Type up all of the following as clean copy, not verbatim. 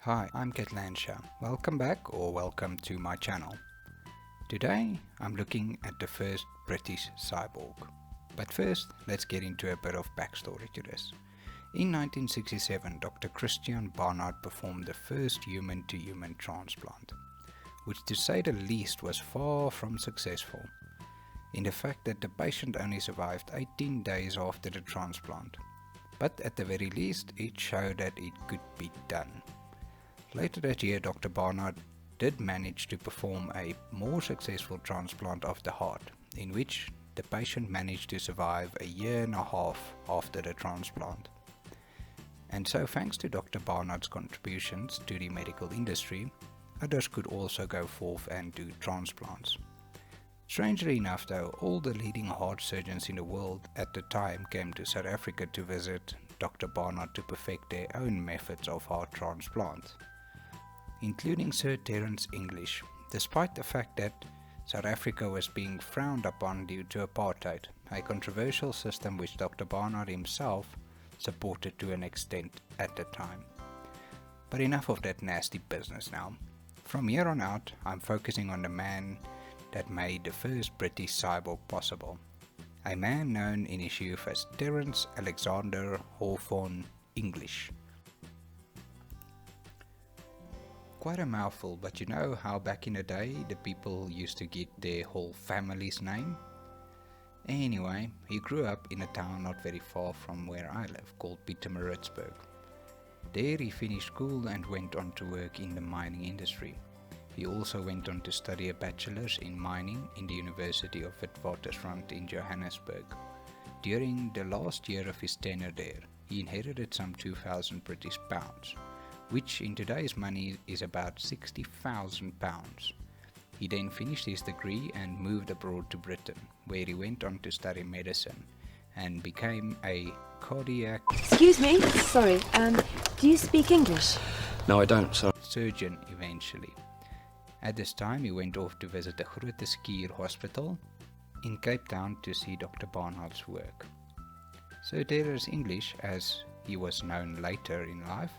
Hi, I'm Ketlansha. Welcome back or welcome to my channel. Today I'm looking at the first British cyborg. But first, let's get into a bit of backstory to this. In 1967, Dr. Christian Barnard performed the first human-to-human transplant, which to say the least was far from successful, in the fact that the patient only survived 18 days after the transplant. But at the very least, it showed that it could be done. Later that year, Dr. Barnard did manage to perform a more successful transplant of the heart, in which the patient managed to survive a year and a half after the transplant. And so thanks to Dr. Barnard's contributions to the medical industry, others could also go forth and do transplants. Strangely enough though, all the leading heart surgeons in the world at the time came to South Africa to visit Dr. Barnard to perfect their own methods of heart transplant, including Sir Terence English, despite the fact that South Africa was being frowned upon due to apartheid, a controversial system which Dr. Barnard himself supported to an extent at the time. But enough of that nasty business now. From here on out, I'm focusing on the man that made the first British cyborg possible, a man known in his youth as Terence Alexander Hawthorne English. Quite a mouthful, but you know how back in the day the people used to get their whole family's name? Anyway, he grew up in a town not very far from where I live called Pietermaritzburg. There he finished school and went on to work in the mining industry. He also went on to study a bachelor's in mining in the University of Witwatersrand in Johannesburg. During the last year of his tenure there, he inherited some 2,000 British pounds, which in today's money is about 60,000 pounds. He then finished his degree and moved abroad to Britain, where he went on to study medicine and became a cardiac Excuse me, sorry, do you speak English? No, I don't, sorry. surgeon eventually. At this time he went off to visit the Groote Schuur Hospital in Cape Town to see Dr. Barnard's work. Sir Terence English, as he was known later in life,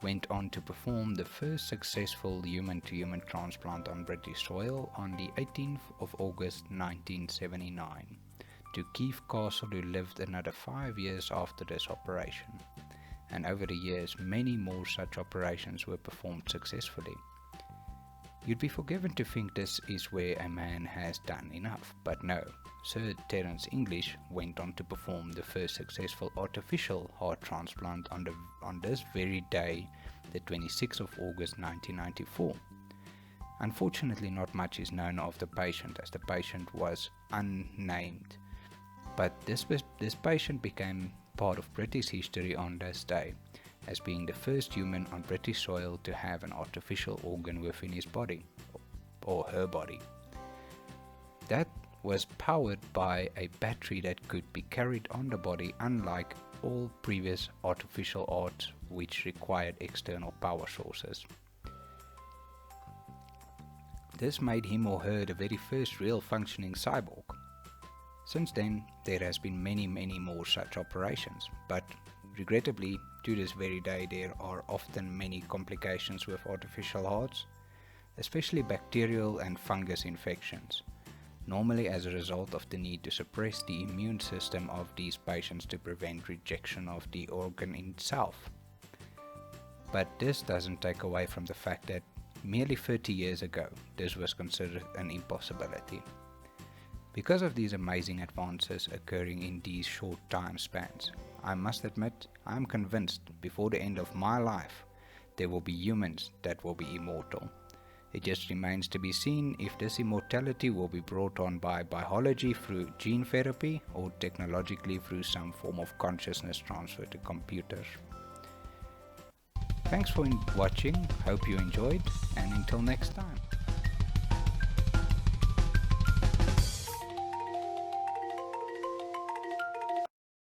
went on to perform the first successful human-to-human transplant on British soil on the 18th of August 1979 to Keith Castle, who lived another 5 years after this operation. And over the years many more such operations were performed successfully. You'd be forgiven to think this is where a man has done enough, but no. Sir Terence English went on to perform the first successful artificial heart transplant on this very day, the 26th of August 1994. Unfortunately, not much is known of the patient, as the patient was unnamed, but this patient became part of British history on this day, as being the first human on British soil to have an artificial organ within his body, or her body. That was powered by a battery that could be carried on the body, unlike all previous artificial hearts which required external power sources. This made him or her the very first real functioning cyborg. Since then, there has been many more such operations, but regrettably, to this very day there are often many complications with artificial hearts, especially bacterial and fungus infections, normally as a result of the need to suppress the immune system of these patients to prevent rejection of the organ itself. But this doesn't take away from the fact that merely 30 years ago this was considered an impossibility. Because of these amazing advances occurring in these short time spans, I must admit I am convinced before the end of my life there will be humans that will be immortal. It just remains to be seen if this immortality will be brought on by biology through gene therapy or technologically through some form of consciousness transfer to computers. Thanks for watching, hope you enjoyed, and until next time.